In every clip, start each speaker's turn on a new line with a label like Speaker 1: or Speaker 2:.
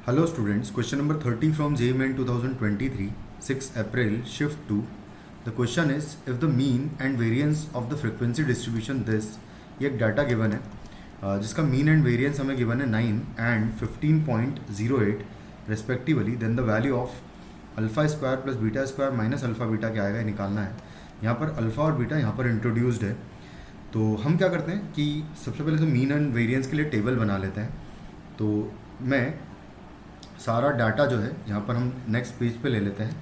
Speaker 1: Hello students, question number 30 from JMN 2023, 6 April, shift 2. The question is, if the mean and variance of the frequency distribution this, ये एक data given है जिसका mean and variance हमें given है 9 and 15.08 respectively, then the value of alpha square plus beta square minus alpha beta क्या आएगा, निकालना है। यहाँ पर अल्फा और बीटा यहाँ पर इंट्रोड्यूस्ड है, तो हम क्या करते हैं कि सबसे पहले तो मीन एंड वेरिएंस के लिए टेबल बना लेते हैं। तो मैं सारा डाटा जो है यहाँ पर हम नेक्स्ट पेज पे ले लेते हैं।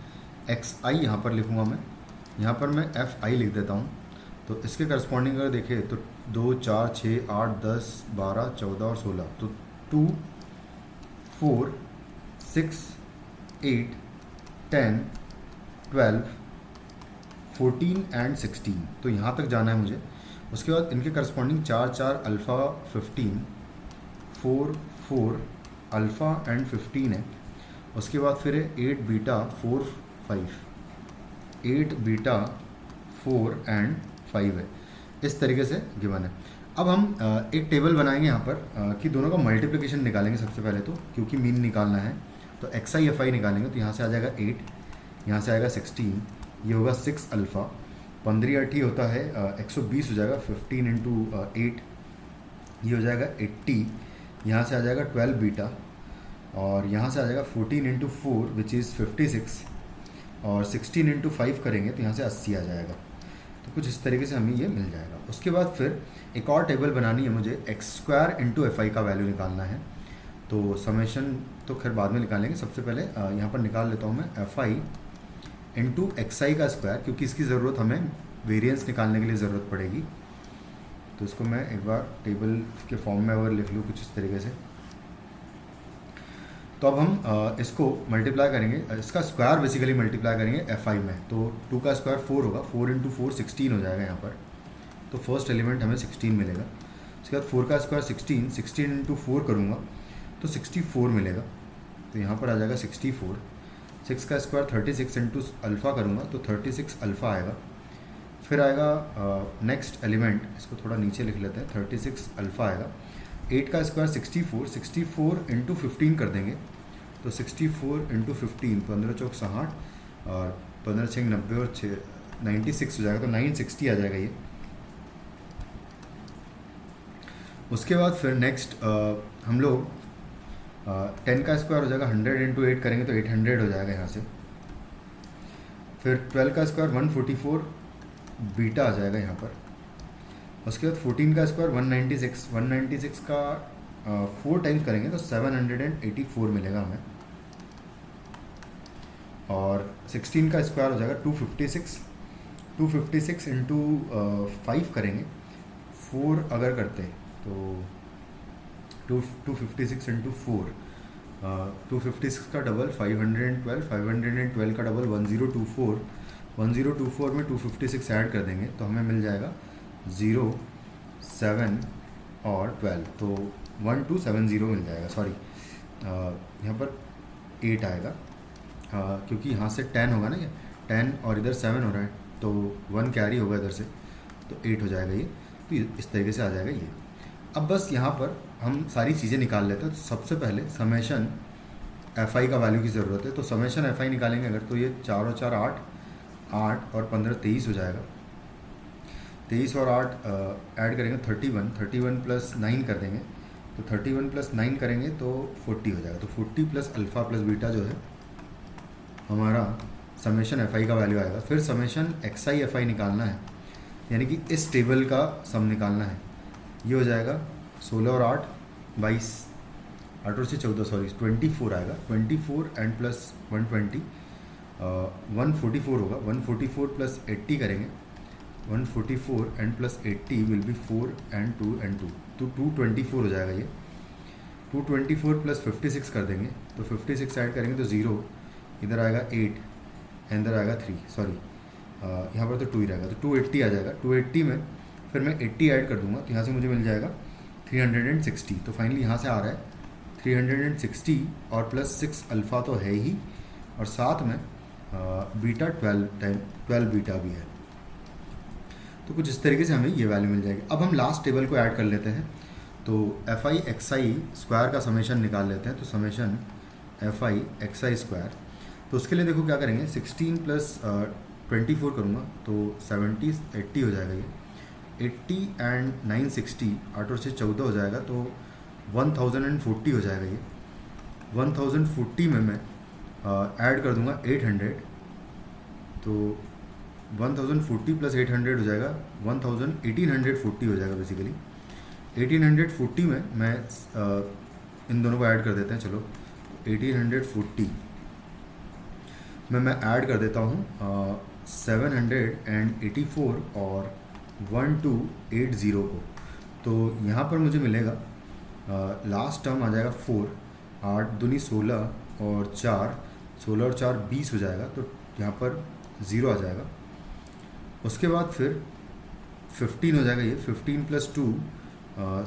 Speaker 1: एक्स आई यहाँ पर लिखूँगा मैं, यहाँ पर मैं एफ आई लिख देता हूँ। तो इसके करस्पॉन्डिंग अगर देखें तो 2, 4, 6, 8, 10, 12, 14 और 16, तो 2, 4, 6, 8, 10, 12, 14 एंड 16, तो यहाँ तक जाना है मुझे। उसके बाद इनके करस्पॉन्डिंग 4, 4 अल्फ़ा 15, 4, 4 अल्फ़ा एंड 15 है। उसके बाद फिर है 8 बीटा 4, 5, 8 बीटा 4 एंड 5 है। इस तरीके से गिवन है। अब हम एक टेबल बनाएंगे यहाँ पर कि दोनों का मल्टीप्लिकेशन निकालेंगे सबसे पहले, तो क्योंकि मीन निकालना है तो एक्स आई एफ आई निकालेंगे। तो यहाँ से आ जाएगा 8, यहाँ से आएगा 16, ये होगा 6 अल्फ़ा, 15 8 होता है 120 हो जाएगा, 15 इंटू 8 ये हो जाएगा 80, यहाँ से आ जाएगा 12 बीटा, और यहाँ से आ जाएगा 14 इंटू 4 विच इज़ 56, और 16 इंटू 5 करेंगे तो यहाँ से 80 आ जाएगा। तो कुछ इस तरीके से हमें ये मिल जाएगा। उसके बाद फिर एक और टेबल बनानी है मुझे, x square into F I का वैल्यू निकालना है। तो समेशन तो खैर बाद में निकालेंगे, सबसे पहले यहाँ पर निकाल लेता हूँ मैं एफ आई इंटू एक्स आई का स्क्वायर, क्योंकि इसकी ज़रूरत हमें वेरिएंस निकालने के लिए ज़रूरत पड़ेगी। तो इसको मैं एक बार टेबल के फॉर्म में अगर लिख लूँ कुछ इस तरीके से, तो अब हम इसको मल्टीप्लाई करेंगे, इसका स्क्वायर बेसिकली मल्टीप्लाई करेंगे एफ आई में। तो 2 का स्क्वायर 4 होगा, 4 इंटू 4 16 हो जाएगा यहाँ पर। तो फर्स्ट एलिमेंट हमें 16 मिलेगा। उसके बाद 4 का स्क्वायर 16, 16 इंटू 4 करूँगा तो 64 मिलेगा, तो यहाँ पर आ जाएगा 64। 6 का स्क्वायर 36 इंटू अल्फ़ा करूँगा तो 36 अल्फ़ा आएगा। फिर आएगा नेक्स्ट एलिमेंट, इसको थोड़ा नीचे लिख लेते हैं, 36 अल्फ़ा आएगा। 8 का स्क्वायर 64, 64 इंटू 15 कर देंगे तो 64 इंटू 15, 15 चौक 60 और 15 6 90 और 6 96 हो जाएगा, तो 960 आ जाएगा ये। उसके बाद फिर नेक्स्ट हम लोग 10 का स्क्वायर हो जाएगा 100 इंटू 8 करेंगे तो 800 हो जाएगा यहाँ से। फिर 12 का स्क्वायर 144 बीटा आ जाएगा यहाँ पर। उसके बाद 14 का स्क्वायर 196, 196 का 4 टाइम्स करेंगे तो 784 मिलेगा हमें। और 16 का स्क्वायर हो जाएगा 256, 256 इंटू 5 करेंगे, 4 अगर करते हैं तो 256 इंटू 4, 256 का डबल 512, 512 का डबल 1024, 1024 में 256 ऐड कर देंगे तो हमें मिल जाएगा 0, 7 और 12, तो 1270 मिल जाएगा। सॉरी, यहाँ पर 8 आएगा क्योंकि यहाँ से 10 होगा ना, ये 10 और इधर 7 हो रहा है तो 1 कैरी होगा इधर से, तो 8 हो जाएगा ये। तो इस तरीके से आ जाएगा ये। अब बस यहाँ पर हम सारी चीज़ें निकाल लेते हैं। तो सबसे पहले समेशन एफ आई का वैल्यू की ज़रूरत है, तो समेशन एफ आई निकालेंगे अगर, तो ये 4 और 4 8, 8 और 15 23 हो जाएगा। 23 और 8 ऐड करेंगे 31, 31 प्लस 9 कर देंगे तो 31 प्लस 9 करेंगे तो 40 हो जाएगा। तो 40 प्लस अल्फ़ा प्लस बीटा जो है हमारा समेशन एफ आई का वैल्यू आएगा। फिर summation x I F I निकालना है, यानी कि इस टेबल का सम निकालना है। ये हो जाएगा 16 और 8 22, 8 और 6 14, सॉरी 24 आएगा। 24 एंड प्लस 120 144 होगा। 144 प्लस 80 करेंगे, 144 and plus 80 will be 4 and 2 and 2, तो 224 हो जाएगा ये। 224 प्लस 56 कर देंगे तो 56 ऐड करेंगे तो 0, इधर आएगा 8, इधर आएगा 3, सॉरी यहाँ पर तो 2 ही रहेगा, तो 280 आ जाएगा। 280 में फिर मैं 80 ऐड कर दूंगा तो यहाँ से मुझे मिल जाएगा 360। तो फाइनली यहाँ से आ रहा है 360 और प्लस 6 अल्फ़ा तो है ही, और साथ में बीटा 12 बीटा भी है। तो कुछ इस तरीके से हमें ये वैल्यू मिल जाएगी। अब हम लास्ट टेबल को ऐड कर लेते हैं। तो F I x I square का समेशन निकाल लेते हैं। तो summation F I x I square. तो उसके लिए देखो क्या करेंगे, 16 प्लस 24 करूँगा तो 80 हो जाएगा ये। 80 एंड 960, 8 और से 14 हो जाएगा तो 1040 हो जाएगा ये। 1040 में मैं ऐड कर दूंगा 800, तो 1040 प्लस 800 हो जाएगा 1840 हो जाएगा बेसिकली। 1840 में मैं इन दोनों को ऐड कर देते हैं, चलो 1840 में मैं ऐड कर देता हूँ 784 और 1280 को। तो यहाँ पर मुझे मिलेगा लास्ट टर्म आ जाएगा 4, 8 दूनी 16 और 4 20 हो जाएगा, तो यहाँ पर 0 आ जाएगा। उसके बाद फिर 15 हो जाएगा ये, 15 प्लस 2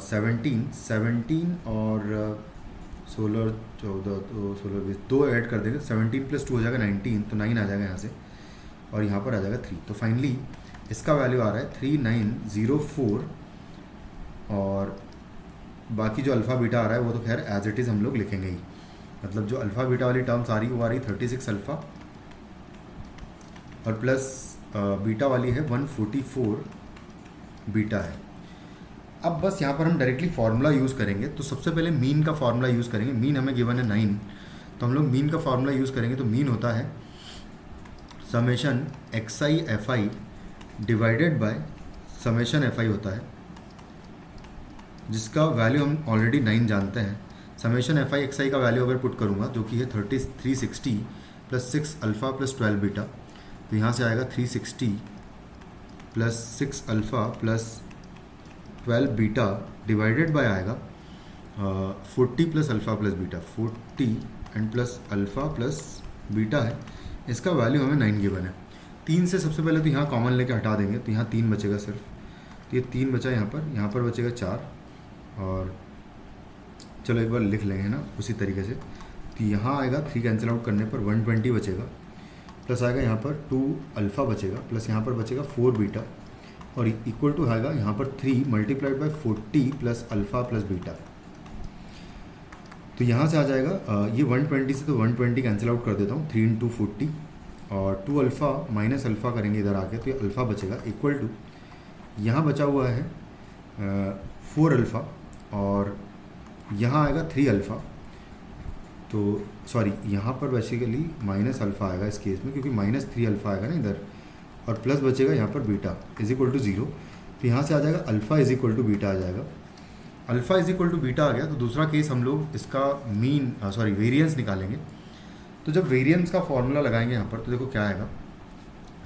Speaker 1: 17 और 16 14 तो 16 20 2 ऐड कर देंगे, 17 प्लस 2 हो जाएगा 19, तो 9 आ जाएगा यहाँ से और यहाँ पर आ जाएगा 3। तो फाइनली इसका वैल्यू आ रहा है 3904 और बाकी जो अल्फ़ा बीटा आ रहा है वो तो खैर एज इट इज़ हम लोग लिखेंगे ही। मतलब जो अल्फ़ा बीटा वाली टर्म्स आ रही है वो आ रही 36 अल्फ़ा और प्लस बीटा वाली है 144 बीटा है। अब बस यहाँ पर हम डायरेक्टली फार्मूला यूज़ करेंगे। तो सबसे पहले मीन का फार्मूला यूज़ करेंगे। मीन हमें गिवन है 9, तो हम लोग मीन का फार्मूला यूज़ करेंगे। तो मीन होता है summation x I F I divided by summation F I होता है, जिसका वैल्यू हम ऑलरेडी 9 जानते हैं। समेशन एफ आई एक्स आई का वैल्यू अगर पुट करूँगा जो कि है 360 प्लस 6 अल्फ़ा प्लस 12 बीटा, तो यहाँ से आएगा 360 plus 6 alpha plus 12 beta divided by आएगा 40 plus alpha plus beta, 40 and plus alpha plus beta है। इसका वैल्यू हमें 9 गिवन है। 3 से सबसे पहले तो यहाँ कॉमन लेके हटा देंगे, तो यहाँ 3 बचेगा सिर्फ, तो ये 3 बचा यहाँ पर बचेगा 4 और चलो एक बार लिख लेंगे ना उसी तरीके से। तो यहाँ आएगा 3 कैंसिल आउट करने पर 120 बचेगा, प्लस आएगा यहाँ पर 2 अल्फ़ा बचेगा, प्लस यहाँ पर बचेगा 4 बीटा और इक्वल टू आएगा यहाँ पर 3 multiplied by 40 plus alpha plus beta. तो यहाँ से आ जाएगा ये 120 से, तो 120 कैंसिल आउट कर देता हूँ, 3 इंटू 40 और 2 अल्फ़ा माइनस अल्फ़ा करेंगे इधर आके, तो ये अल्फ़ा बचेगा इक्वल टू यहाँ बचा हुआ है 4 अल्फ़ा और यहाँ आएगा 3 अल्फ़ा। तो सॉरी यहाँ पर बेसिकली माइनस अल्फ़ा आएगा इस केस में, क्योंकि -3 अल्फ़ा आएगा ना इधर, और प्लस बचेगा यहाँ पर बीटा इज इक्वल टू 0। तो यहाँ से आ जाएगा alpha is equal to beta आ जाएगा। Alpha is equal to beta आ गया तो दूसरा केस हम लोग इसका वेरिएंस निकालेंगे। तो जब वेरिएंस का फॉर्मूला लगाएंगे यहाँ पर, तो देखो क्या आएगा।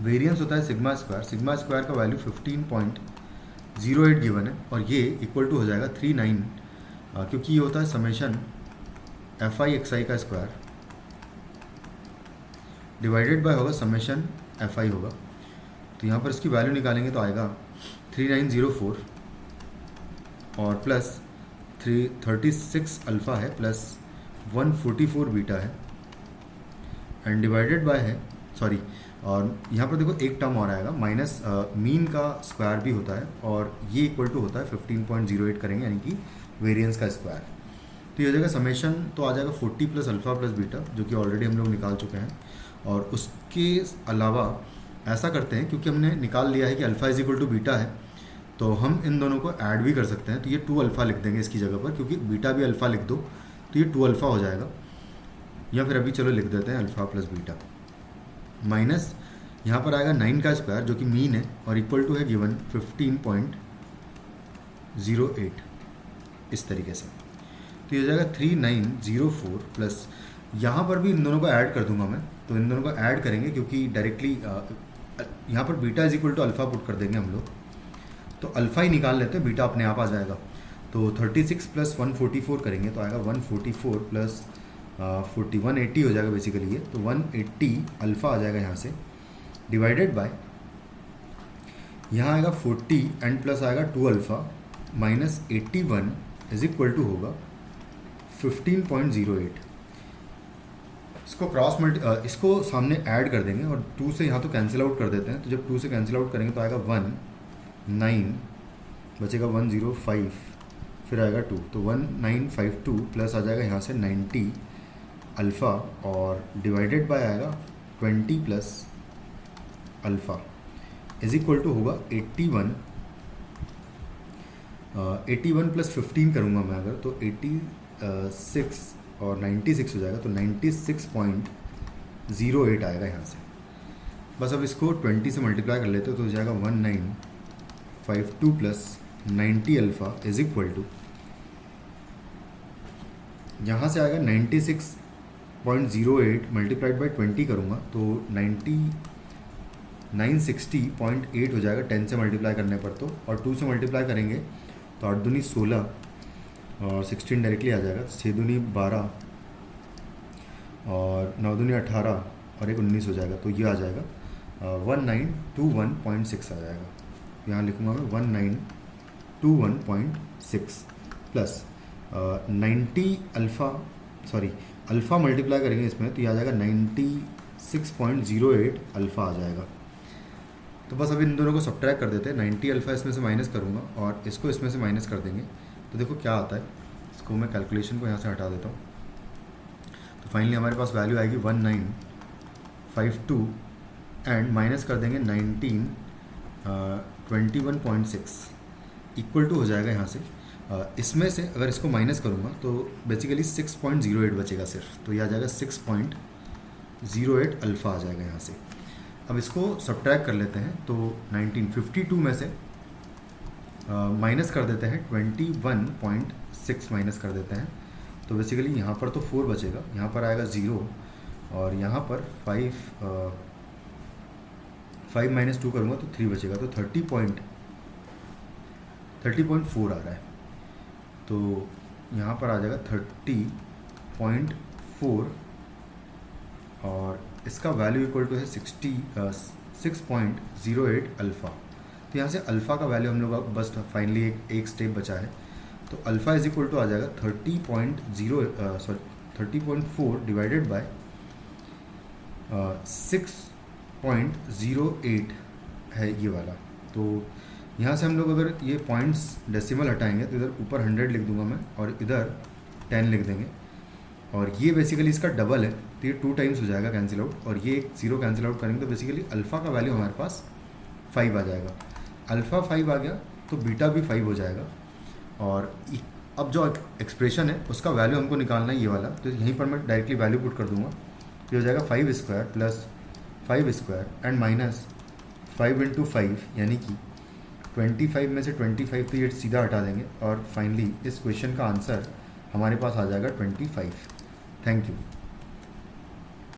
Speaker 1: वेरिएंस होता है सिग्मा स्क्वायर का वैल्यू 15.08 गिवन है और ये इक्वल टू हो जाएगा 39, क्योंकि ये होता है समेशन एफ आई एक्स आई का स्क्वायर डिवाइडेड बाय होगा समेशन एफ आई होगा। तो यहाँ पर इसकी वैल्यू निकालेंगे तो आएगा 3904 और प्लस 36 अल्फ़ा है प्लस 144 बीटा है एंड डिवाइडेड बाय है और यहाँ पर देखो एक टर्म और आएगा माइनस मीन का स्क्वायर भी होता है और ये इक्वल टू होता है 15.08 करेंगे यानी कि वेरिएंस का स्क्वायर। तो ये हो जाएगा समेशन, तो आ जाएगा 40 प्लस अल्फ़ा प्लस बीटा जो कि ऑलरेडी हम लोग निकाल चुके हैं। और उसके अलावा ऐसा करते हैं, क्योंकि हमने निकाल लिया है कि alpha is equal to beta है, तो हम इन दोनों को ऐड भी कर सकते हैं। तो ये 2 अल्फ़ा लिख देंगे इसकी जगह पर, क्योंकि बीटा भी अल्फ़ा लिख दो तो ये 2 अल्फ़ा हो जाएगा। या फिर अभी चलो लिख देते हैं अल्फ़ा प्लस बीटा माइनस यहाँ पर आएगा 9 का स्क्वायर जो कि मीन है और इक्वल टू है गिवन 15.08 इस तरीके से। तो ये हो जाएगा 3904 प्लस यहाँ पर भी इन दोनों को ऐड कर दूंगा मैं। तो इन दोनों को ऐड करेंगे क्योंकि डायरेक्टली यहाँ पर beta is equal to alpha put कर देंगे हम लोग, तो अल्फ़ा ही निकाल लेते हैं, बीटा अपने आप आ जाएगा। तो 36 प्लस 144 करेंगे तो आएगा 144 प्लस 180 हो जाएगा बेसिकली ये। तो 180 अल्फ़ा आ जाएगा यहाँ से डिवाइडेड बाय यहाँ आएगा 40 एंड प्लस आएगा 2 alpha minus 81 is equal to होगा 15.08। इसको सामने ऐड कर देंगे और 2 से यहाँ तो कैंसिल आउट कर देते हैं। तो जब 2 से कैंसिल आउट करेंगे तो आएगा 19 बचेगा 105 फिर आएगा 2, तो 1952 प्लस आ जाएगा यहाँ से 90 अल्फ़ा और डिवाइडेड बाय आएगा 20 plus alpha is equal to होगा 81 प्लस 15 करूँगा मैं अगर तो 86 और 96 हो जाएगा तो 96.08 आएगा यहाँ से। बस अब इसको 20 से मल्टीप्लाई कर लेते हो तो हो जाएगा 1952 plus 90 alpha is equal to, यहाँ से आएगा 96.08 मल्टीप्लाइड बाई 20 करूँगा तो 960.8 हो जाएगा 10 से मल्टीप्लाई करने पर तो, और 2 से मल्टीप्लाई करेंगे तो 8 दूनी 16 और 16 डायरेक्टली आ जाएगा, 6 दूनी 12 और 9 दूनी 18 और एक 19 हो जाएगा। तो ये आ जाएगा 1921.6 आ जाएगा। यहाँ लिखूँगा मैं 1921.6 प्लस 90 अल्फ़ा मल्टीप्लाई करेंगे इसमें तो ये आ जाएगा 96.08 अल्फ़ा आ जाएगा। तो बस अभी इन दोनों को सब्ट्रैक्ट कर देते हैं। 90 अल्फ़ा इसमें से माइनस करूँगा और इसको इसमें से माइनस कर देंगे तो देखो क्या आता है। इसको मैं कैलकुलेशन को यहाँ से हटा देता हूँ तो फाइनली हमारे पास वैल्यू आएगी 1952 एंड माइनस कर देंगे 1921.6 इक्वल टू हो जाएगा यहाँ से। इसमें से अगर इसको माइनस करूँगा तो बेसिकली 6.08 बचेगा सिर्फ, तो ये आ जाएगा 6.08 अल्फ़ा आ जाएगा यहाँ से। अब इसको सब्ट्रैक्ट कर लेते हैं तो 1952 में से माइनस कर देते हैं 21.6 माइनस कर देते हैं तो बेसिकली यहाँ पर तो 4 बचेगा, यहाँ पर आएगा 0 और यहाँ पर 5 माइनस 2 करूँगा तो 3 बचेगा तो 30.4 आ रहा है। तो यहाँ पर आ जाएगा 30.4 और इसका वैल्यू इक्वल टू है 6.08 अल्फ़ा। तो यहाँ से अल्फ़ा का वैल्यू हम लोग बस फाइनली एक स्टेप बचा है तो अल्फ़ा इज इक्वल टू आ जाएगा 30.4 डिवाइडेड बाय 6.08 है ये वाला। तो यहाँ से हम लोग अगर ये पॉइंट्स डेसिमल हटाएंगे तो इधर ऊपर 100 लिख दूंगा मैं और इधर 10 लिख देंगे और ये बेसिकली इसका डबल है तो ये 2 टाइम्स हो जाएगा कैंसिल आउट और ये 0 कैंसिल आउट करेंगे तो बेसिकली अल्फ़ा का वैल्यू हमारे पास 5 आ जाएगा। अल्फ़ा 5 आ गया तो बीटा भी 5 हो जाएगा और अब जो एक्सप्रेशन है उसका वैल्यू हमको निकालना है ये वाला, तो यहीं पर मैं डायरेक्टली वैल्यू पुट कर दूंगा तो हो जाएगा 5 square plus 5 square and minus 5 into 5 यानी कि 25 में से 25 तो ये सीधा हटा देंगे और फाइनली इस क्वेश्चन का आंसर हमारे पास आ जाएगा 25। Thank you.